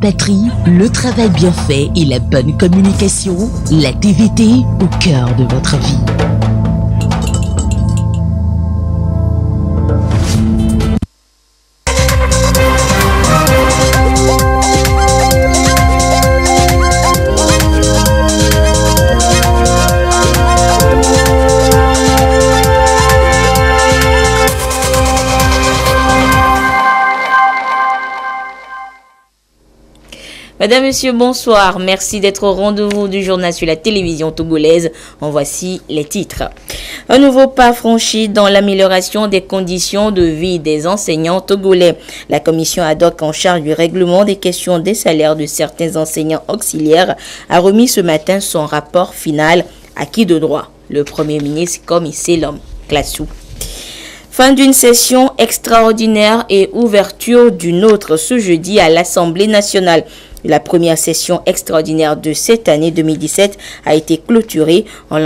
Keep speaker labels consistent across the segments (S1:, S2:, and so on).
S1: Patrie, le travail bien fait et la bonne communication, la TVT au cœur de votre vie.
S2: Madame, Monsieur, bonsoir. Merci d'être au rendez-vous du journal sur la télévision togolaise. En voici les titres. Un nouveau pas franchi dans l'amélioration des conditions de vie des enseignants togolais. La commission ad hoc en charge du règlement des questions des salaires de certains enseignants auxiliaires a remis ce matin son rapport final acquis de droit. Le Premier ministre comme Selom Klassou. Fin d'une session extraordinaire et ouverture d'une autre ce jeudi à l'Assemblée nationale. La première session extraordinaire de cette année 2017 a été clôturée en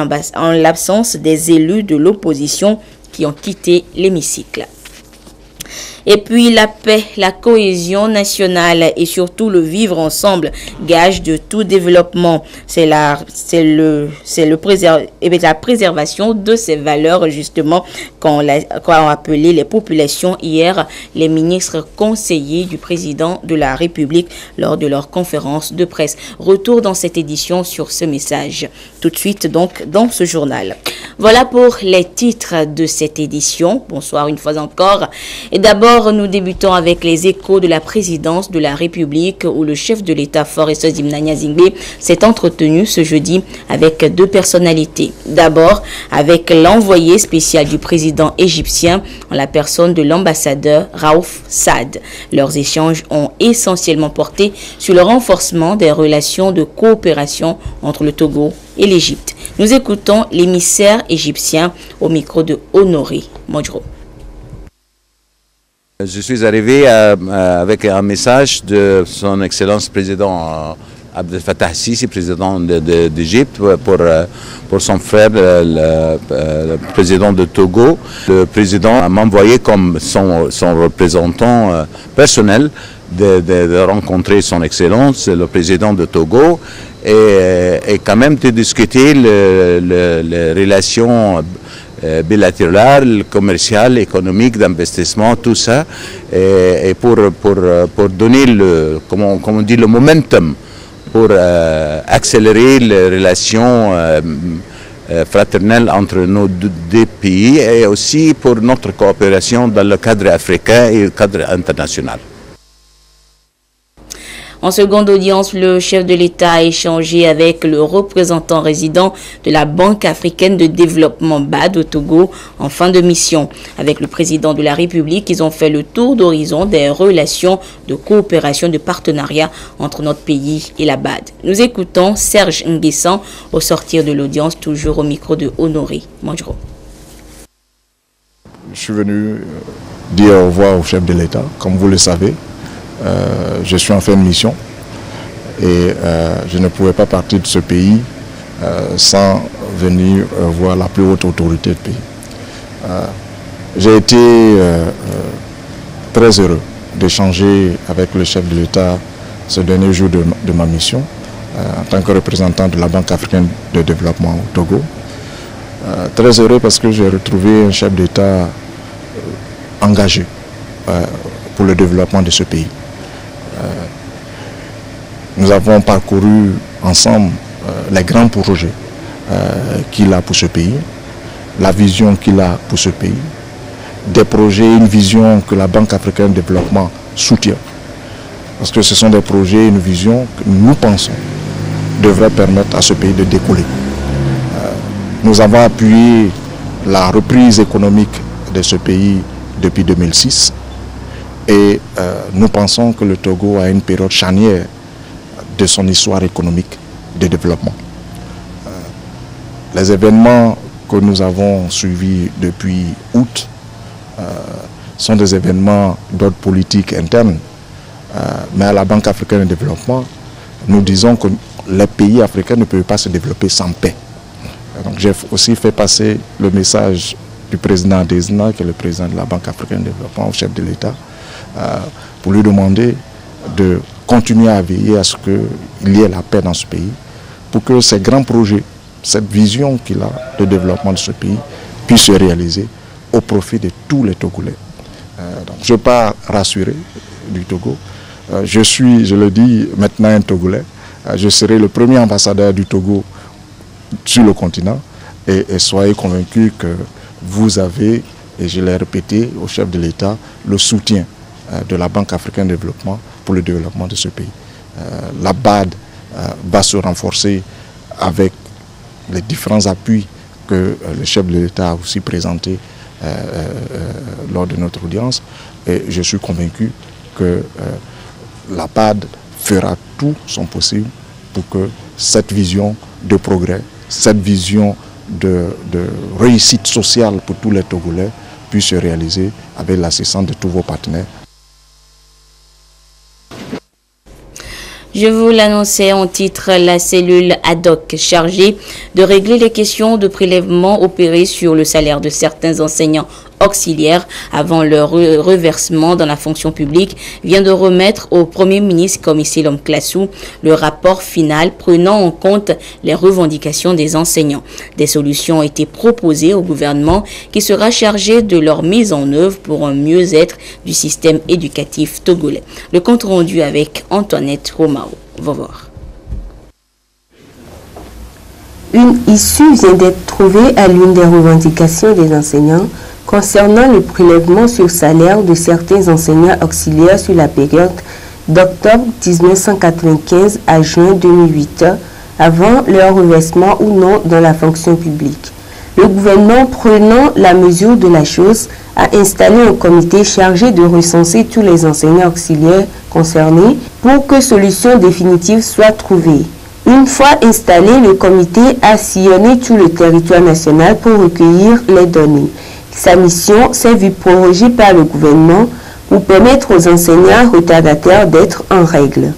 S2: l'absence des élus de l'opposition qui ont quitté l'hémicycle. Et puis la paix, la cohésion nationale et surtout le vivre ensemble, gage de tout développement. C'est la préservation de ces valeurs justement qu'ont appelé les populations hier les ministres conseillers du président de la République lors de leur conférence de presse. Retour dans cette édition sur ce message. Tout de suite donc dans ce journal. Voilà pour les titres de cette édition. Bonsoir une fois encore. Et d'abord, nous débutons avec les échos de la présidence de la République où le chef de l'État Forest Zimnania Zingbe s'est entretenu ce jeudi avec deux personnalités. D'abord, avec l'envoyé spécial du président égyptien en la personne de l'ambassadeur Raouf Saad. Leurs échanges ont essentiellement porté sur le renforcement des relations de coopération entre le Togo et l'Égypte. Nous écoutons l'émissaire égyptien au micro de Honoré Modjro.
S3: Je suis arrivé avec un message de son Excellence président Abdel Fattah Sisi, président d'Égypte, pour son frère, le président de Togo. Le président m'a envoyé comme son représentant personnel de rencontrer son Excellence, le président de Togo, et quand même de discuter les relations bilatérales, commerciales, économiques, d'investissement, tout ça, et pour donner le momentum, pour accélérer les relations fraternelles entre nos deux pays et aussi pour notre coopération dans le cadre africain et le cadre international.
S2: En seconde audience, le chef de l'État a échangé avec le représentant résident de la Banque africaine de développement BAD au Togo en fin de mission. Avec le président de la République, ils ont fait le tour d'horizon des relations de coopération, de partenariat entre notre pays et la BAD. Nous écoutons Serge Nguessan au sortir de l'audience, toujours au micro de Honoré Modjro.
S4: Je suis venu dire au revoir au chef de l'État, comme vous le savez. Je suis en fin de mission et je ne pouvais pas partir de ce pays sans venir voir la plus haute autorité du pays. J'ai été très heureux d'échanger avec le chef de l'État ce dernier jour de ma mission en tant que représentant de la Banque africaine de développement au Togo. Très heureux parce que j'ai retrouvé un chef d'État engagé pour le développement de ce pays. Nous avons parcouru ensemble les grands projets qu'il a pour ce pays, la vision qu'il a pour ce pays, des projets, une vision que la Banque africaine de développement soutient. Parce que ce sont des projets, une vision que nous pensons devrait permettre à ce pays de décoller. Nous avons appuyé la reprise économique de ce pays depuis 2006 et nous pensons que le Togo a une période charnière de son histoire économique de développement. Les événements que nous avons suivis depuis août sont des événements d'ordre politique interne, mais à la Banque africaine de développement, nous disons que les pays africains ne peuvent pas se développer sans paix. Donc j'ai aussi fait passer le message du président Adesina, qui est le président de la Banque africaine de développement, au chef de l'État, pour lui demander de continuer à veiller à ce qu'il y ait la paix dans ce pays, pour que ces grands projets, cette vision qu'il a de développement de ce pays puisse se réaliser au profit de tous les Togolais. Donc je pars rassuré du Togo. Je suis, je le dis, maintenant un Togolais. Je serai le premier ambassadeur du Togo sur le continent et soyez convaincus que vous avez, et je l'ai répété au chef de l'État, le soutien de la Banque africaine de développement pour le développement de ce pays. La BAD va se renforcer avec les différents appuis que le chef de l'État a aussi présentés lors de notre audience. Et je suis convaincu que la BAD fera tout son possible pour que cette vision de progrès, cette vision de réussite sociale pour tous les Togolais puisse se réaliser avec l'assistance de tous vos partenaires.
S2: Je vous l'annonçais en titre, la cellule ad hoc chargée de régler les questions de prélèvement opérés sur le salaire de certains enseignants auxiliaires avant leur reversement dans la fonction publique vient de remettre au Premier ministre Komi Selom Klasu le rapport final prenant en compte les revendications des enseignants. Des solutions ont été proposées au gouvernement qui sera chargé de leur mise en œuvre pour un mieux-être du système éducatif togolais. Le compte rendu avec Antoinette Romao. Va voir.
S5: Une issue vient d'être trouvée à l'une des revendications des enseignants concernant le prélèvement sur salaire de certains enseignants auxiliaires sur la période d'octobre 1995 à juin 2008, avant leur reversement ou non dans la fonction publique. Le gouvernement, prenant la mesure de la chose, a installé un comité chargé de recenser tous les enseignants auxiliaires concernés pour que solution définitive soit trouvée. Une fois installé, le comité a sillonné tout le territoire national pour recueillir les données. Sa mission s'est vue prorogée par le gouvernement pour permettre aux enseignants retardataires d'être en règle.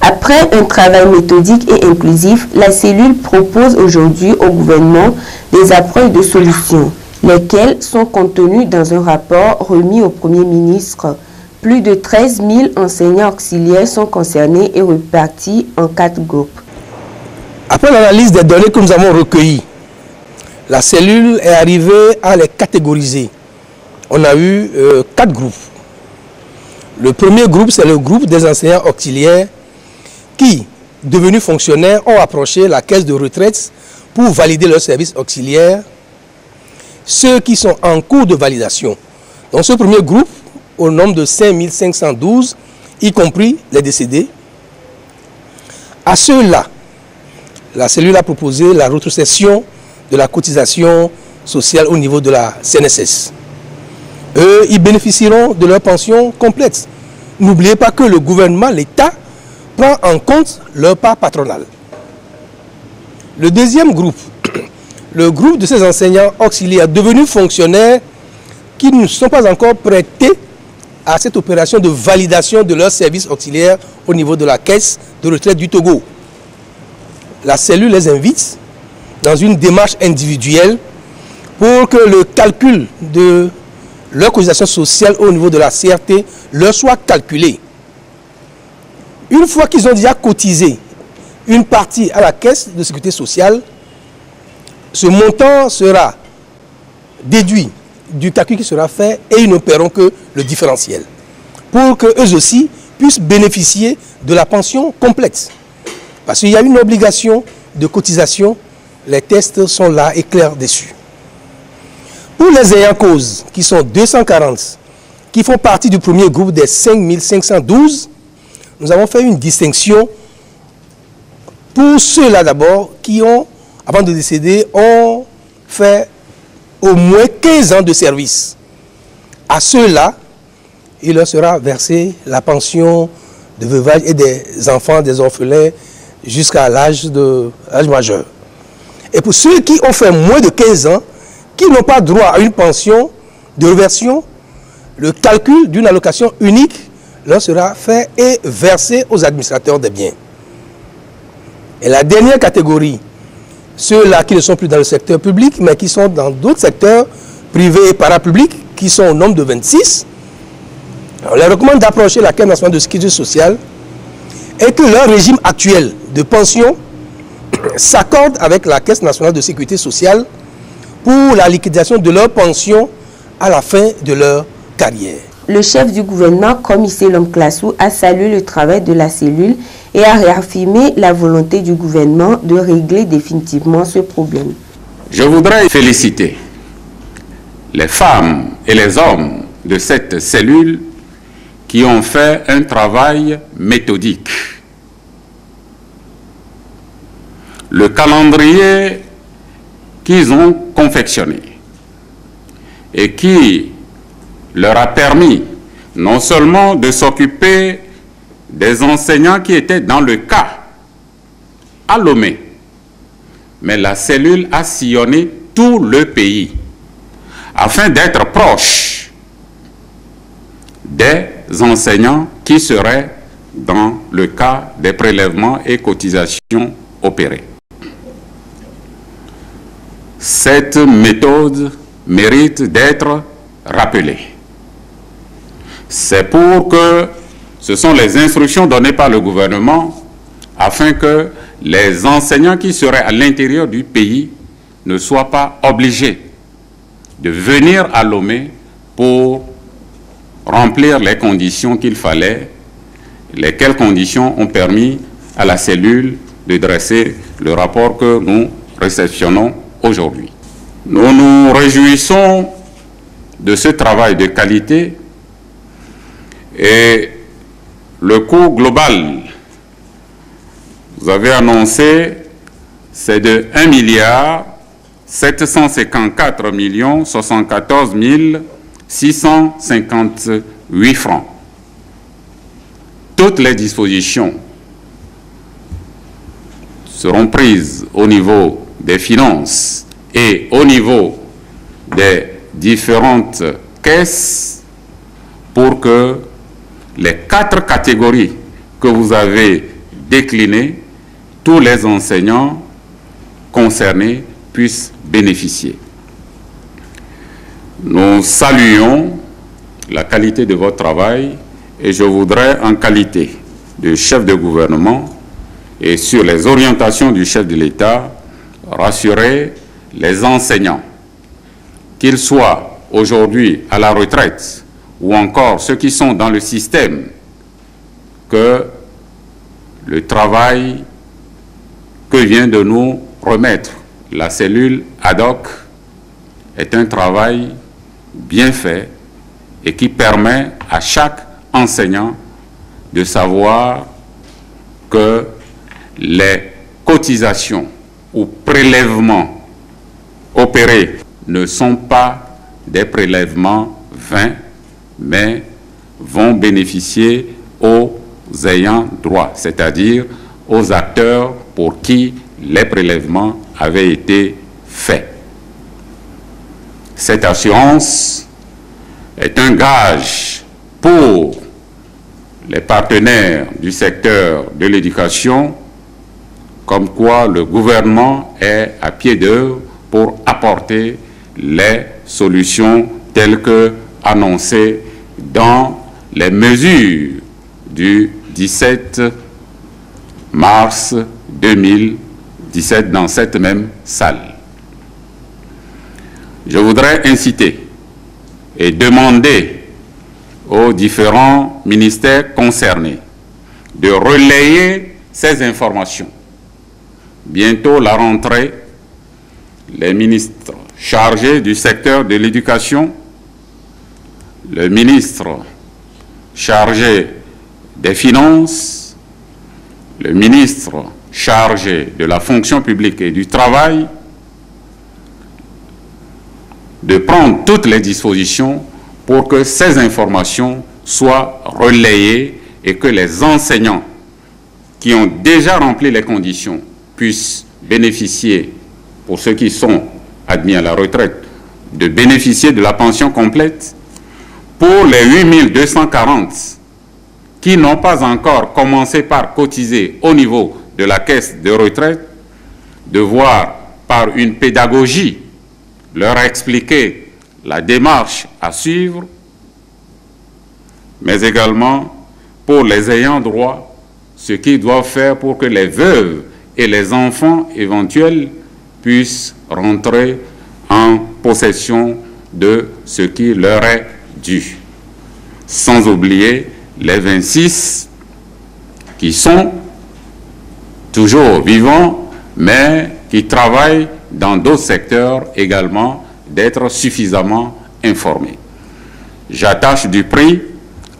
S5: Après un travail méthodique et inclusif, la cellule propose aujourd'hui au gouvernement des approches de solutions, lesquelles sont contenues dans un rapport remis au Premier ministre. Plus de 13 000 enseignants auxiliaires sont concernés et répartis en 4 groupes.
S6: Après l'analyse des données que nous avons recueillies, la cellule est arrivée à les catégoriser. On a eu 4 groupes. Le premier groupe, c'est le groupe des enseignants auxiliaires qui, devenus fonctionnaires, ont approché la caisse de retraite pour valider leur service auxiliaire. Ceux qui sont en cours de validation. Dans ce premier groupe, au nombre de 5512, y compris les décédés. À ceux-là, la cellule a proposé la rétrocession de la cotisation sociale au niveau de la CNSS. Eux, ils bénéficieront de leur pension complète. N'oubliez pas que le gouvernement, l'État, prend en compte leur part patronale. Le deuxième groupe, le groupe de ces enseignants auxiliaires devenus fonctionnaires qui ne sont pas encore prêtés à cette opération de validation de leur service auxiliaire au niveau de la caisse de retraite du Togo. La cellule les invite dans une démarche individuelle pour que le calcul de leur cotisation sociale au niveau de la CRT leur soit calculé. Une fois qu'ils ont déjà cotisé une partie à la caisse de sécurité sociale, ce montant sera déduit du calcul qui sera fait et ils ne paieront que le différentiel pour qu'eux aussi puissent bénéficier de la pension complète. Parce qu'il y a une obligation de cotisation, les tests sont là et clairs dessus. Pour les ayants cause, qui sont 240, qui font partie du premier groupe des 5512, nous avons fait une distinction pour ceux-là d'abord qui ont, avant de décéder, ont fait au moins 15 ans de service. À ceux-là, il leur sera versé la pension de veuvage et des enfants, des orphelins, jusqu'à l'âge majeur. Et pour ceux qui ont fait moins de 15 ans, qui n'ont pas droit à une pension de réversion, le calcul d'une allocation unique leur sera fait et versé aux administrateurs des biens. Et la dernière catégorie, ceux-là qui ne sont plus dans le secteur public, mais qui sont dans d'autres secteurs privés et parapublics, qui sont au nombre de 26, on leur recommande d'approcher la Caisse nationale de sécurité sociale est que leur régime actuel de pension s'accorde avec la Caisse nationale de sécurité sociale pour la liquidation de leur pension à la fin de leur carrière.
S5: Le chef du gouvernement, Comissé Lom-Klassou, a salué le travail de la cellule et a réaffirmé la volonté du gouvernement de régler définitivement ce problème.
S7: Je voudrais féliciter les femmes et les hommes de cette cellule qui ont fait un travail méthodique. Le calendrier qu'ils ont confectionné et qui leur a permis non seulement de s'occuper des enseignants qui étaient dans le cas à Lomé, mais la cellule a sillonné tout le pays afin d'être proche des enseignants qui seraient dans le cas des prélèvements et cotisations opérés. Cette méthode mérite d'être rappelée. C'est pour que ce sont les instructions données par le gouvernement afin que les enseignants qui seraient à l'intérieur du pays ne soient pas obligés de venir à Lomé pour remplir les conditions qu'il fallait, lesquelles conditions ont permis à la cellule de dresser le rapport que nous réceptionnons aujourd'hui. Nous nous réjouissons de ce travail de qualité et le coût global, vous avez annoncé, c'est de 1,754,658 francs. Toutes les dispositions seront prises au niveau des finances et au niveau des différentes caisses pour que les 4 catégories que vous avez déclinées, tous les enseignants concernés puissent bénéficier. Nous saluons la qualité de votre travail et je voudrais, en qualité de chef de gouvernement et sur les orientations du chef de l'État, rassurer les enseignants, qu'ils soient aujourd'hui à la retraite ou encore ceux qui sont dans le système, que le travail que vient de nous remettre la cellule ad hoc est un travail bien fait et qui permet à chaque enseignant de savoir que les cotisations ou prélèvements opérés ne sont pas des prélèvements vains, mais vont bénéficier aux ayants droit, c'est-à-dire aux acteurs pour qui les prélèvements avaient été faits. Cette assurance est un gage pour les partenaires du secteur de l'éducation, comme quoi le gouvernement est à pied d'œuvre pour apporter les solutions telles que annoncées dans les mesures du 17 mars 2017 dans cette même salle. Je voudrais inciter et demander aux différents ministères concernés de relayer ces informations. Bientôt la rentrée, les ministres chargés du secteur de l'éducation, le ministre chargé des Finances, le ministre chargé de la fonction publique et du travail, de prendre toutes les dispositions pour que ces informations soient relayées et que les enseignants qui ont déjà rempli les conditions puissent bénéficier, pour ceux qui sont admis à la retraite, de bénéficier de la pension complète. Pour les 8240 qui n'ont pas encore commencé par cotiser au niveau de la caisse de retraite, de voir par une pédagogie leur expliquer la démarche à suivre, mais également pour les ayants droit, ce qu'ils doivent faire pour que les veuves et les enfants éventuels puissent rentrer en possession de ce qui leur est dû. Sans oublier les 26 qui sont toujours vivants, mais qui travaillent dans d'autres secteurs également, d'être suffisamment informés. J'attache du prix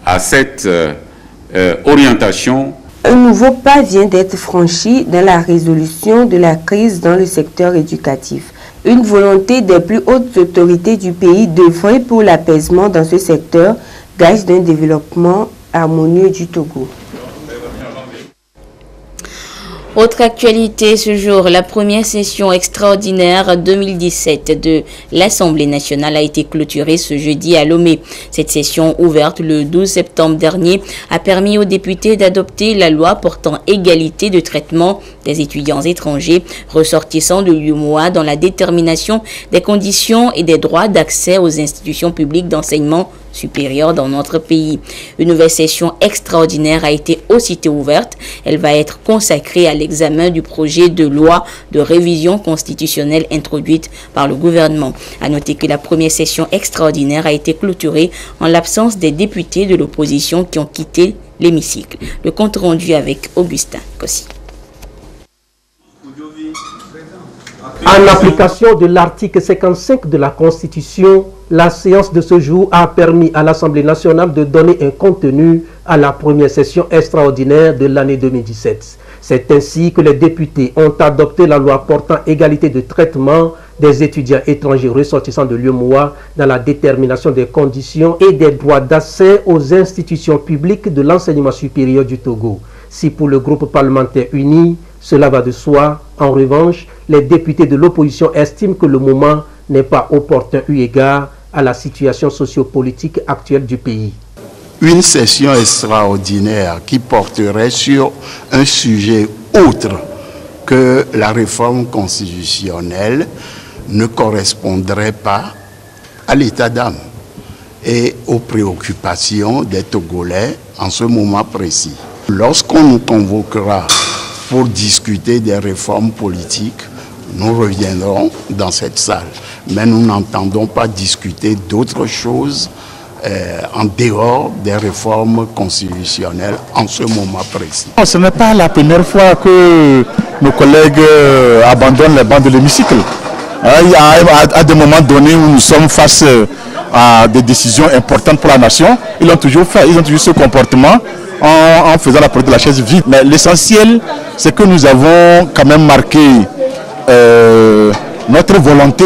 S7: à cette orientation.
S5: Un nouveau pas vient d'être franchi dans la résolution de la crise dans le secteur éducatif. Une volonté des plus hautes autorités du pays d'œuvrer pour l'apaisement dans ce secteur, gage d'un développement harmonieux du Togo.
S2: Autre actualité ce jour, la première session extraordinaire 2017 de l'Assemblée nationale a été clôturée ce jeudi à Lomé. Cette session ouverte le 12 septembre dernier a permis aux députés d'adopter la loi portant égalité de traitement des étudiants étrangers ressortissants de l'UEMOA dans la détermination des conditions et des droits d'accès aux institutions publiques d'enseignement supérieur dans notre pays. Une nouvelle session extraordinaire a été aussitôt ouverte. Elle va être consacrée à l'examen du projet de loi de révision constitutionnelle introduite par le gouvernement. À noter que la première session extraordinaire a été clôturée en l'absence des députés de l'opposition qui ont quitté l'hémicycle. Le compte rendu avec Augustin Kossi.
S8: En application de l'article 55 de la Constitution, la séance de ce jour a permis à l'Assemblée nationale de donner un contenu à la première session extraordinaire de l'année 2017. C'est ainsi que les députés ont adopté la loi portant égalité de traitement des étudiants étrangers ressortissants de l'UEMOA dans la détermination des conditions et des droits d'accès aux institutions publiques de l'enseignement supérieur du Togo. Si pour le groupe parlementaire uni, cela va de soi, en revanche, les députés de l'opposition estiment que le moment n'est pas opportun eu égard à la situation sociopolitique actuelle du pays.
S9: Une session extraordinaire qui porterait sur un sujet autre que la réforme constitutionnelle ne correspondrait pas à l'état d'âme et aux préoccupations des Togolais en ce moment précis. Lorsqu'on nous convoquera pour discuter des réformes politiques, nous reviendrons dans cette salle. Mais nous n'entendons pas discuter d'autres choses en dehors des réformes constitutionnelles en ce moment précis.
S4: Ce n'est pas la première fois que nos collègues abandonnent les bancs de l'hémicycle. Il y a à des moments donnés où nous sommes face à des décisions importantes pour la nation. Ils ont toujours ce comportement en faisant la politique de la chaise vide. Mais l'essentiel, c'est que nous avons quand même marqué notre volonté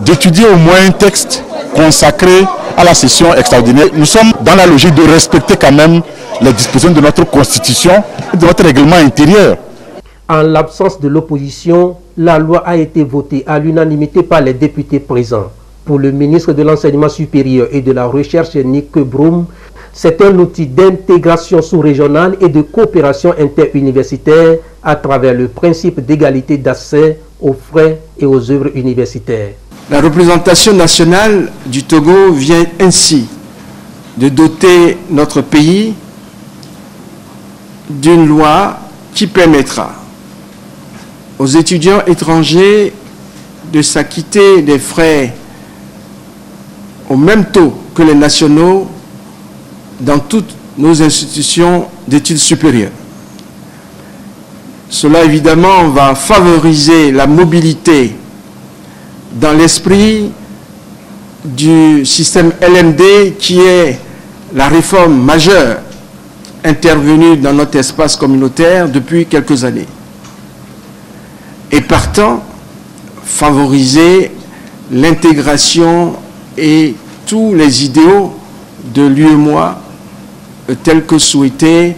S4: d'étudier au moins un texte consacré à la session extraordinaire. Nous sommes dans la logique de respecter quand même les dispositions de notre constitution et de notre règlement intérieur.
S8: En l'absence de l'opposition, la loi a été votée à l'unanimité par les députés présents. Pour le ministre de l'Enseignement supérieur et de la Recherche, Nick Broom, c'est un outil d'intégration sous-régionale et de coopération interuniversitaire à travers le principe d'égalité d'accès aux frais et aux œuvres universitaires.
S10: La représentation nationale du Togo vient ainsi de doter notre pays d'une loi qui permettra aux étudiants étrangers de s'acquitter des frais au même taux que les nationaux dans toutes nos institutions d'études supérieures. Cela évidemment va favoriser la mobilité dans l'esprit du système LMD qui est la réforme majeure intervenue dans notre espace communautaire depuis quelques années. Et partant, favoriser l'intégration et tous les idéaux de l'UEMOA tels que souhaités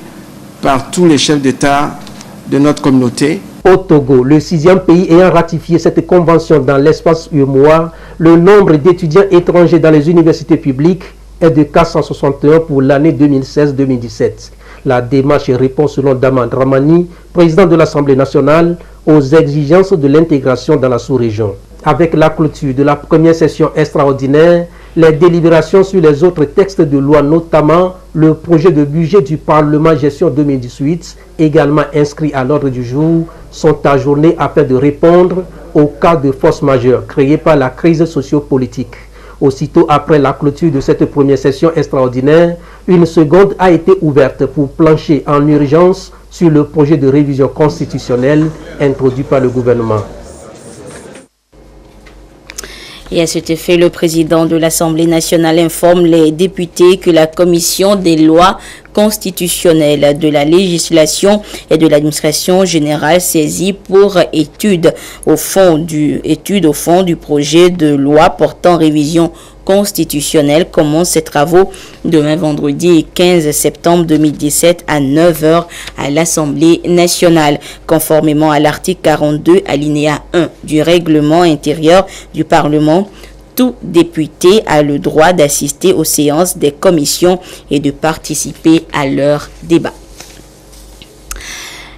S10: par tous les chefs d'État de notre communauté.
S8: Au Togo, le 6e pays ayant ratifié cette convention dans l'espace UEMOA, le nombre d'étudiants étrangers dans les universités publiques est de 461 pour l'année 2016-2017. La démarche répond selon Daman Dramani, président de l'Assemblée nationale, aux exigences de l'intégration dans la sous-région. Avec la clôture de la première session extraordinaire, les délibérations sur les autres textes de loi, notamment le projet de budget du Parlement gestion 2018, également inscrit à l'ordre du jour, sont ajournés afin de répondre au cas de force majeure créé par la crise sociopolitique. Aussitôt après la clôture de cette première session extraordinaire, une seconde a été ouverte pour plancher en urgence sur le projet de révision constitutionnelle introduit par le gouvernement.
S2: Et à cet effet, le président de l'Assemblée nationale informe les députés que la commission des lois constitutionnelles de la législation et de l'administration générale saisie pour étude au fond du projet de loi portant révision constitutionnelle commence ses travaux demain vendredi 15 septembre 2017 à 9h à l'Assemblée nationale. Conformément à l'article 42 alinéa 1 du règlement intérieur du Parlement, tout député a le droit d'assister aux séances des commissions et de participer à leurs débats.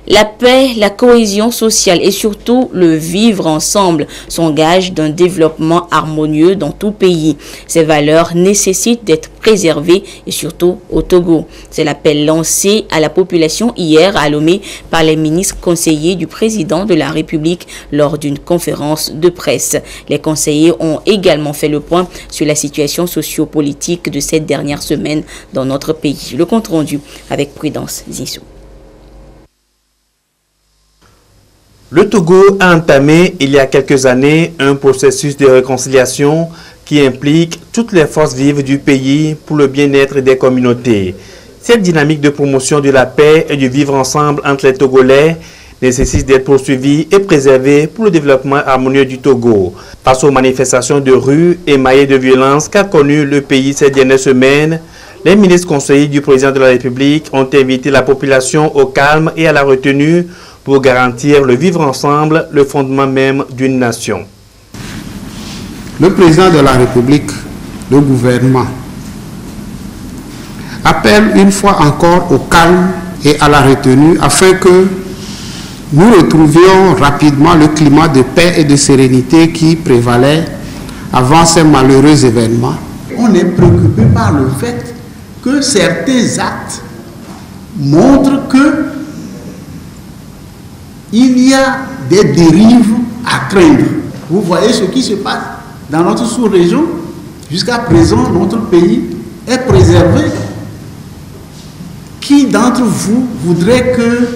S2: La paix, la cohésion sociale et surtout le vivre ensemble sont gages d'un développement harmonieux dans tout pays. Ces valeurs nécessitent d'être préservées et surtout au Togo. C'est l'appel lancé à la population hier à Lomé par les ministres conseillers du président de la République lors d'une conférence de presse. Les conseillers ont également fait le point sur la situation sociopolitique de cette dernière semaine dans notre pays. Le compte rendu avec Prudence Zissou.
S11: Le Togo a entamé il y a quelques années un processus de réconciliation qui implique toutes les forces vives du pays pour le bien-être des communautés. Cette dynamique de promotion de la paix et du vivre ensemble entre les Togolais nécessite d'être poursuivie et préservée pour le développement harmonieux du Togo. Face aux manifestations de rue émaillées de violence qu'a connu le pays ces dernières semaines, les ministres conseillers du président de la République ont invité la population au calme et à la retenue pour garantir le vivre ensemble, le fondement même d'une nation.
S9: Le président de la République, le gouvernement, appelle une fois encore au calme et à la retenue afin que nous retrouvions rapidement le climat de paix et de sérénité qui prévalait avant ces malheureux événements.
S12: On est préoccupé par le fait que certains actes montrent que il y a des dérives à craindre. Vous voyez ce qui se passe dans notre sous-région. Jusqu'à présent, notre pays est préservé. Qui d'entre vous voudrait que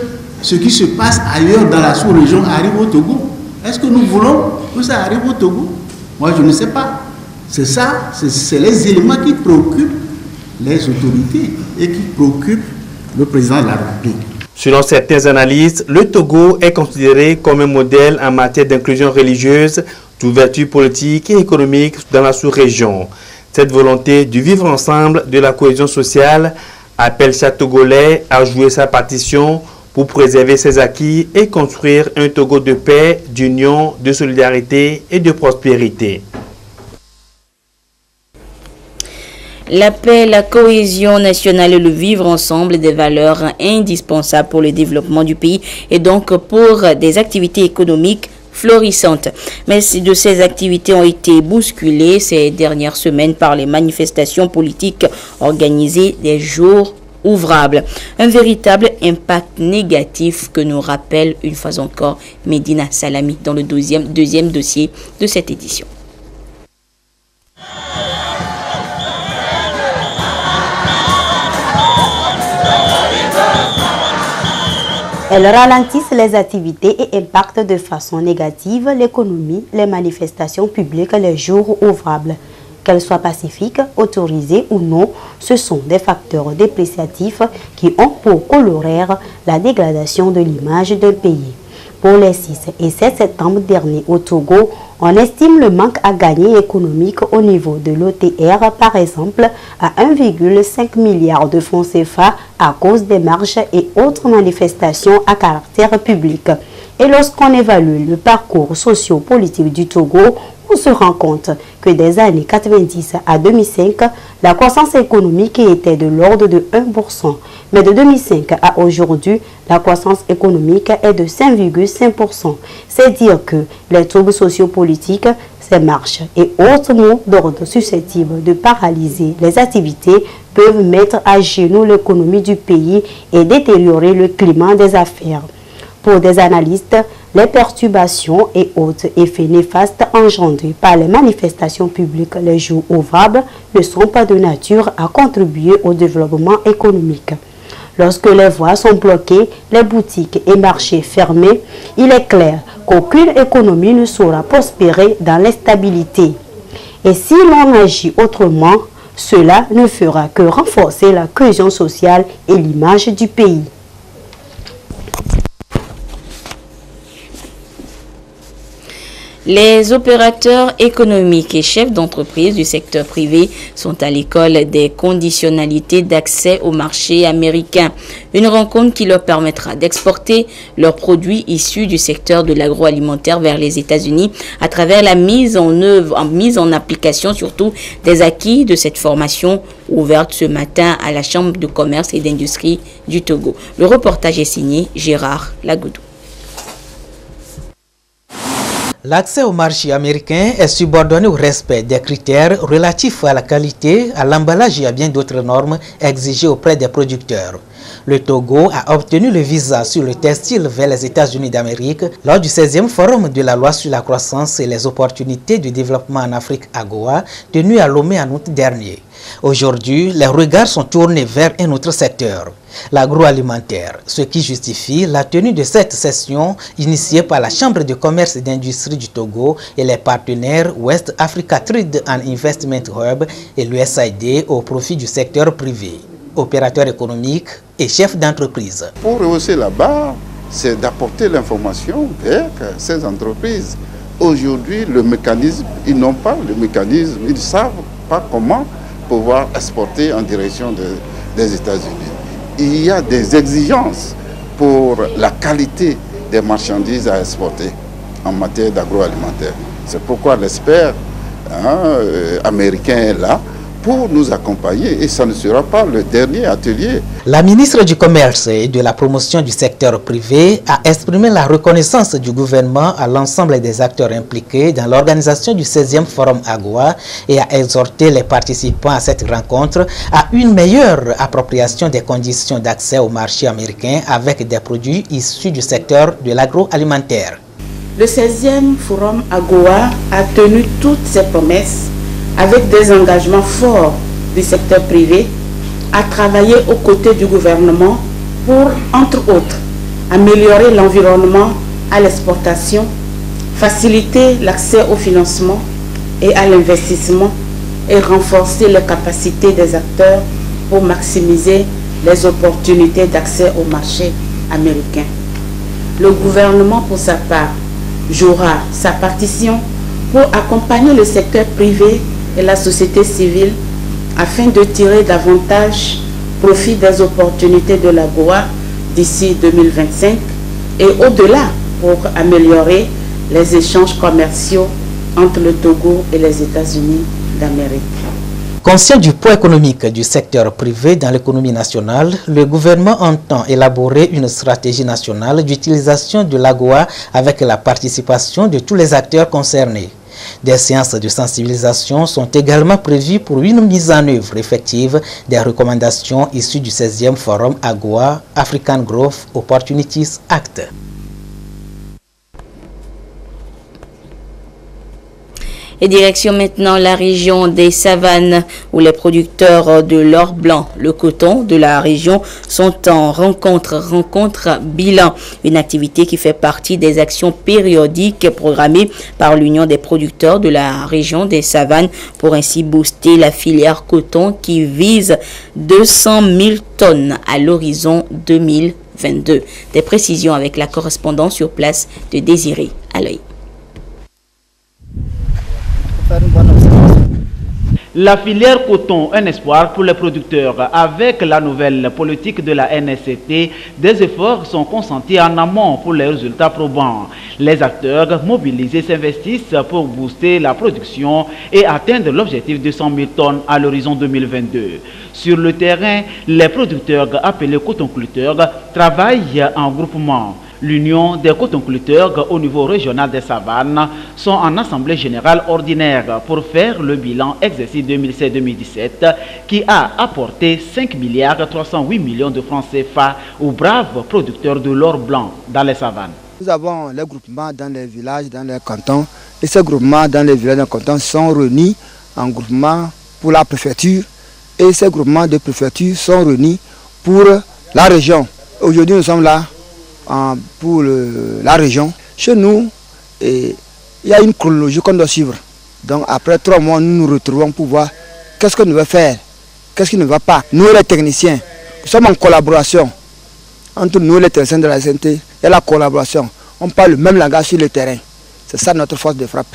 S12: ce qui se passe ailleurs dans la sous-région arrive au Togo? Est-ce que nous voulons que ça arrive au Togo? Moi, je ne sais pas. C'est ça, c'est les éléments qui préoccupent les autorités et qui préoccupent le président de la République.
S11: Selon certains analystes, le Togo est considéré comme un modèle en matière d'inclusion religieuse, d'ouverture politique et économique dans la sous-région. Cette volonté du vivre ensemble, de la cohésion sociale, appelle chaque Togolais à jouer sa partition pour préserver ses acquis et construire un Togo de paix, d'union, de solidarité et de prospérité.
S2: La paix, la cohésion nationale et le vivre ensemble, des valeurs indispensables pour le développement du pays et donc pour des activités économiques florissantes. Mais de ces activités ont été bousculées ces dernières semaines par les manifestations politiques organisées des jours ouvrables. Un véritable impact négatif que nous rappelle une fois encore Medina Salami dans le deuxième dossier de cette édition.
S13: Elles ralentissent les activités et impactent de façon négative l'économie, les manifestations publiques, les jours ouvrables. Qu'elles soient pacifiques, autorisées ou non, ce sont des facteurs dépréciatifs qui ont pour corollaire la dégradation de l'image d'un pays. Pour les 6 et 7 septembre dernier au Togo, on estime le manque à gagner économique au niveau de l'OTR, par exemple, à 1,5 milliard de francs CFA à cause des marches et autres manifestations à caractère public. Et lorsqu'on évalue le parcours socio-politique du Togo, on se rend compte que des années 90 à 2005, la croissance économique était de l'ordre de 1%. Mais de 2005 à aujourd'hui, la croissance économique est de 5,5%. C'est dire que les troubles sociopolitiques, ces marches et autres mots d'ordre susceptibles de paralyser les activités peuvent mettre à genoux l'économie du pays et détériorer le climat des affaires. Pour des analystes, les perturbations et autres effets néfastes engendrés par les manifestations publiques les jours ouvrables ne sont pas de nature à contribuer au développement économique. Lorsque les voies sont bloquées, les boutiques et marchés fermés, il est clair qu'aucune économie ne saura prospérer dans l'instabilité. Et si l'on agit autrement, cela ne fera que renforcer la cohésion sociale et l'image du pays.
S2: Les opérateurs économiques et chefs d'entreprise du secteur privé sont à l'école des conditionnalités d'accès au marché américain. Une rencontre qui leur permettra d'exporter leurs produits issus du secteur de l'agroalimentaire vers les États-Unis à travers la mise en application surtout des acquis de cette formation ouverte ce matin à la Chambre de commerce et d'industrie du Togo. Le reportage est signé Gérard Lagoudou.
S14: L'accès au marché américain est subordonné au respect des critères relatifs à la qualité, à l'emballage et à bien d'autres normes exigées auprès des producteurs. Le Togo a obtenu le visa sur le textile vers les États-Unis d'Amérique lors du 16e forum de la loi sur la croissance et les opportunités du développement en Afrique AGOA, tenu à Lomé en août dernier. Aujourd'hui, les regards sont tournés vers un autre secteur, l'agroalimentaire, ce qui justifie la tenue de cette session initiée par la Chambre de commerce et d'industrie du Togo et les partenaires West Africa Trade and Investment Hub et l'USAID au profit du secteur privé, opérateurs économiques et chefs d'entreprise.
S15: Pour rehausser la barre, c'est d'apporter l'information vers ces entreprises. Aujourd'hui, le mécanisme, ils n'ont pas le mécanisme, ils ne savent pas comment pouvoir exporter en direction des États-Unis. Il y a des exigences pour la qualité des marchandises à exporter en matière d'agroalimentaire. C'est pourquoi l'expert américain est là pour nous accompagner et ça ne sera pas le dernier atelier.
S14: La ministre du Commerce et de la Promotion du secteur privé a exprimé la reconnaissance du gouvernement à l'ensemble des acteurs impliqués dans l'organisation du 16e Forum AGOA et a exhorté les participants à cette rencontre à une meilleure appropriation des conditions d'accès au marché américain avec des produits issus du secteur de l'agroalimentaire.
S16: Le 16e Forum AGOA a tenu toutes ses promesses avec des engagements forts du secteur privé, à travailler aux côtés du gouvernement pour, entre autres, améliorer l'environnement à l'exportation, faciliter l'accès au financement et à l'investissement et renforcer les capacités des acteurs pour maximiser les opportunités d'accès au marché américain. Le gouvernement, pour sa part, jouera sa partition pour accompagner le secteur privé et la société civile afin de tirer davantage profit des opportunités de l'AGOA d'ici 2025 et au-delà pour améliorer les échanges commerciaux entre le Togo et les États-Unis d'Amérique.
S14: Conscient du poids économique du secteur privé dans l'économie nationale, le gouvernement entend élaborer une stratégie nationale d'utilisation de l'AGOA avec la participation de tous les acteurs concernés. Des séances de sensibilisation sont également prévues pour une mise en œuvre effective des recommandations issues du 16e Forum AGOA African Growth Opportunities Act.
S2: Et direction maintenant la région des Savanes où les producteurs de l'or blanc, le coton de la région sont en rencontre bilan. Une activité qui fait partie des actions périodiques programmées par l'Union des producteurs de la région des Savanes pour ainsi booster la filière coton qui vise 200 000 tonnes à l'horizon 2022. Des précisions avec la correspondance sur place de Désiré Aloy.
S17: La filière coton, un espoir pour les producteurs. Avec la nouvelle politique de la NSCT, des efforts sont consentis en amont pour les résultats probants. Les acteurs mobilisés s'investissent pour booster la production et atteindre l'objectif de 100 000 tonnes à l'horizon 2022. Sur le terrain, les producteurs appelés cotonculteurs travaillent en groupement. L'Union des cotonculteurs au niveau régional des savanes sont en assemblée générale ordinaire pour faire le bilan exercice 2016-2017 qui a apporté 5 milliards 308 millions de francs CFA aux braves producteurs de l'or blanc dans les savanes.
S18: Nous avons les groupements dans les villages, dans les cantons, et ces groupements dans les villages et cantons sont réunis en groupement pour la préfecture, et ces groupements de préfecture sont réunis pour la région. Aujourd'hui, nous sommes là pour la région. Chez nous, il y a une chronologie qu'on doit suivre. Donc après 3 mois, nous nous retrouvons pour voir qu'est-ce qu'on veut faire, qu'est-ce qui ne va pas. Nous les techniciens, nous sommes en collaboration. Entre nous les techniciens de la santé, il y a la collaboration. On parle le même langage sur le terrain. C'est ça notre force de frappe.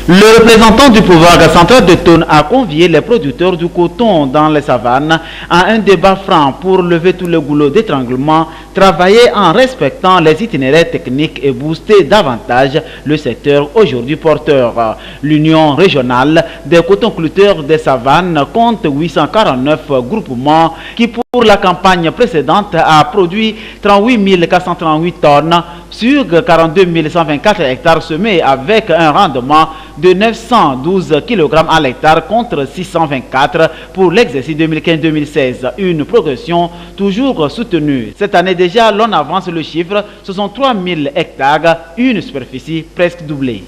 S17: Le représentant du pouvoir central de Tonne a convié les producteurs du coton dans les savanes à un débat franc pour lever tous les goulots d'étranglement, travailler en respectant les itinéraires techniques et booster davantage le secteur aujourd'hui porteur. L'Union régionale des cotonculteurs des savanes compte 849 groupements qui pour la campagne précédente a produit 38 438 tonnes sur 42 124 hectares semés avec un rendement de 912 kg à l'hectare contre 624 pour l'exercice 2015-2016. Une progression toujours soutenue. Cette année déjà, l'on avance le chiffre, ce sont 3000 hectares, une superficie presque doublée.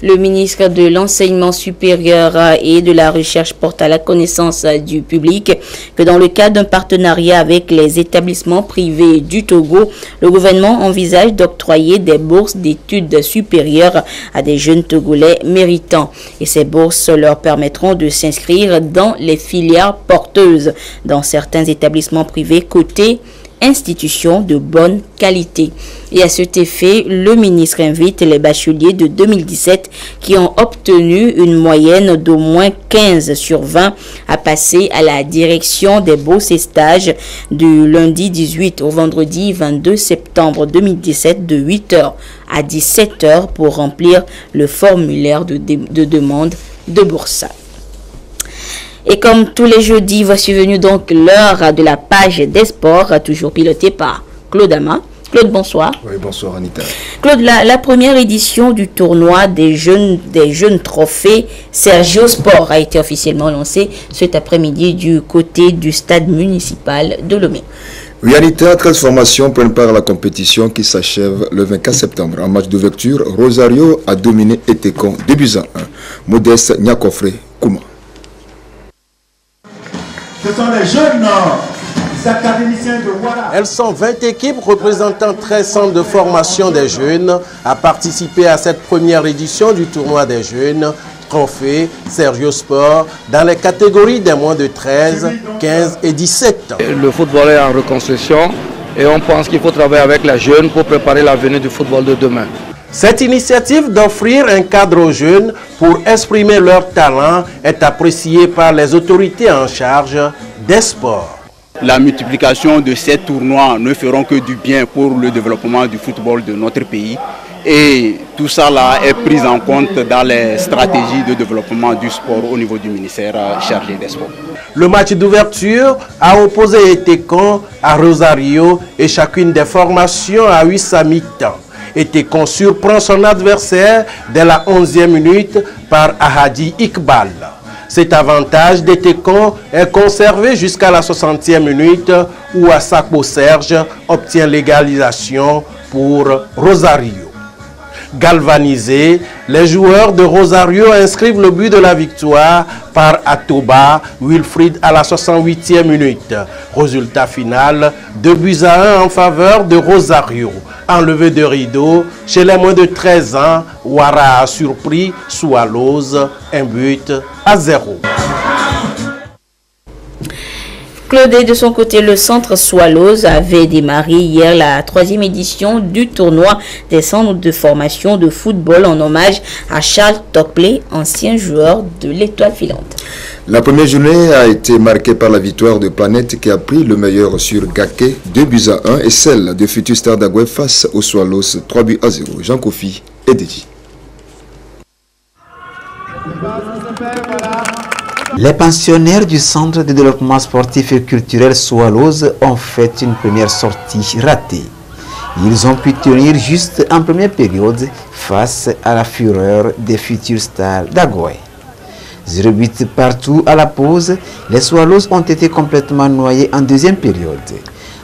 S2: Le ministre de l'Enseignement supérieur et de la Recherche porte à la connaissance du public que dans le cadre d'un partenariat avec les établissements privés du Togo, le gouvernement envisage d'octroyer des bourses d'études supérieures à des jeunes Togolais méritants. Et ces bourses leur permettront de s'inscrire dans les filières porteuses dans certains établissements privés cotés, institutions de bonne qualité. Et à cet effet, le ministre invite les bacheliers de 2017 qui ont obtenu une moyenne d'au moins 15 sur 20 à passer à la direction des bourses et stages du lundi 18 au vendredi 22 septembre 2017 de 8h à 17h pour remplir le formulaire de demande de bourse. Et comme tous les jeudis, voici venu donc l'heure de la page des sports, toujours pilotée par Claude Ama. Claude, bonsoir.
S19: Oui, bonsoir Anita.
S2: Claude, la première édition du tournoi des jeunes trophées Sergio Sport a été officiellement lancée cet après-midi du côté du stade municipal de Lomé.
S19: Oui, Anita, 13 formations prennent part à la compétition qui s'achève le 24 septembre. En match d'ouverture, Rosario a dominé Etekon 2-1. Modeste Nyakofre Kouma.
S20: Ce sont les jeunes académiciens de Ouara.
S21: Elles sont 20 équipes représentant 13 centres de formation des jeunes à participer à cette première édition du tournoi des jeunes Trophée Sergio Sport dans les catégories des moins de 13, 15 et 17 ans.
S22: Le football est en reconstruction et on pense qu'il faut travailler avec les jeunes pour préparer l'avenir du football de demain.
S21: Cette initiative d'offrir un cadre aux jeunes pour exprimer leur talent est appréciée par les autorités en charge des sports.
S23: La multiplication de ces tournois ne feront que du bien pour le développement du football de notre pays. Et tout ça là est pris en compte dans les stratégies de développement du sport au niveau du ministère chargé des sports.
S21: Le match d'ouverture a opposé Etekon à Rosario et chacune des formations a eu sa mi-temps. Etekon surprend son adversaire dès la 11e minute par Ahadi Iqbal. Cet avantage d'Etekon est conservé jusqu'à la 60e minute où Asakbo Serge obtient l'égalisation pour Rosario. Galvanisés, les joueurs de Rosario inscrivent le but de la victoire par Atoba Wilfried à la 68e minute. Résultat final, 2-1 en faveur de Rosario. Enlevé de rideau, chez les moins de 13 ans, Ouara a surpris Swallows 1-0.
S2: Claude, de son côté, le centre Swallows avait démarré hier la 3e édition du tournoi des centres de formation de football en hommage à Charles Topley, ancien joueur de l'Étoile filante.
S19: La première journée a été marquée par la victoire de Planète qui a pris le meilleur sur Gaké 2-1 et celle de Futur Star d'Agoué face aux Swallows 3-0. Jean Kofi et Dédi.
S14: Les pensionnaires du Centre de développement sportif et culturel Swallows ont fait une première sortie ratée. Ils ont pu tenir juste en première période face à la fureur des Futurs Stars d'Agoué. 0-8 partout à la pause, les Swallows ont été complètement noyés en deuxième période.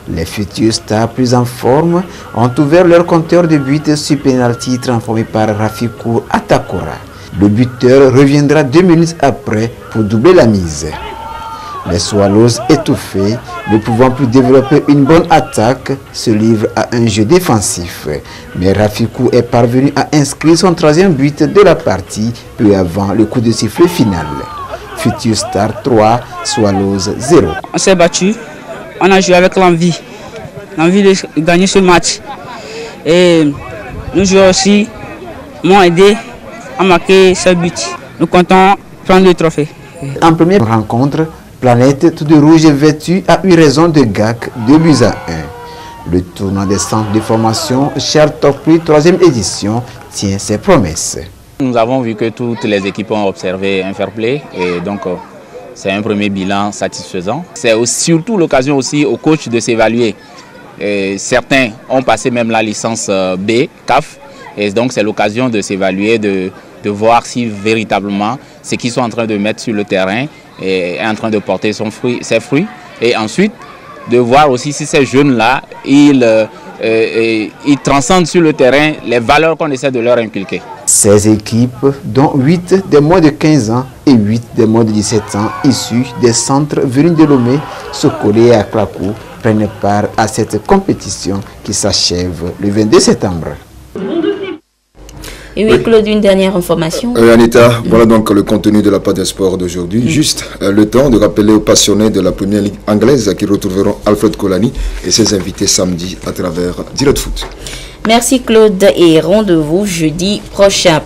S14: Les Futurs Stars plus en forme ont ouvert leur compteur de buts sur penalty transformé par Rafikou Atakora. Le buteur reviendra 2 minutes après pour doubler la mise. Les Swallows étouffés, ne pouvant plus développer une bonne attaque, se livrent à un jeu défensif. Mais Rafikou est parvenu à inscrire son 3e but de la partie peu avant le coup de sifflet final. Futur Star 3, Swallows 0.
S1: On s'est battu, on a joué avec l'envie de gagner ce match. Et nos joueurs aussi m'ont aidé à marquer ce but. Nous comptons prendre le trophée.
S14: En première rencontre, Planète tout de rouge vêtu a eu raison de GAC 2-1. Le tournoi des centres de formation Charles Topley 3e édition tient ses promesses.
S3: Nous avons vu que toutes les équipes ont observé un fair play et donc c'est un premier bilan satisfaisant. C'est surtout l'occasion aussi aux coachs de s'évaluer. Certains ont passé même la licence B, CAF, et donc c'est l'occasion de s'évaluer, de voir si véritablement ce qu'ils sont en train de mettre sur le terrain est en train de porter ses fruits. Et ensuite, de voir aussi si ces jeunes-là, ils transcendent sur le terrain les valeurs qu'on essaie de leur inculquer.
S14: 16 équipes, dont 8 des moins de 15 ans et 8 des moins de 17 ans, issus des centres venus de Lomé, Sokolé et Aklakou, prennent part à cette compétition qui s'achève le 22 septembre.
S2: Et oui, Claude, une dernière information.
S19: Anita, voilà donc le contenu de la page des sports d'aujourd'hui. Juste le temps de rappeler aux passionnés de la première ligue anglaise qui retrouveront Alfred Kolani et ses invités samedi à travers Direct Foot.
S2: Merci Claude et rendez-vous jeudi prochain.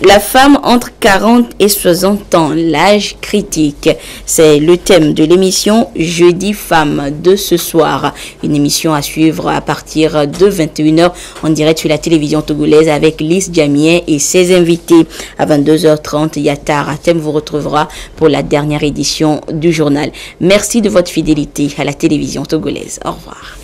S2: La femme entre 40 et 60 ans, l'âge critique. C'est le thème de l'émission Jeudi Femmes de ce soir. Une émission à suivre à partir de 21h en direct sur la télévision togolaise avec Lys Djamien et ses invités. À 22h30, Yatar Atem vous retrouvera pour la dernière édition du journal. Merci de votre fidélité à la télévision togolaise. Au revoir.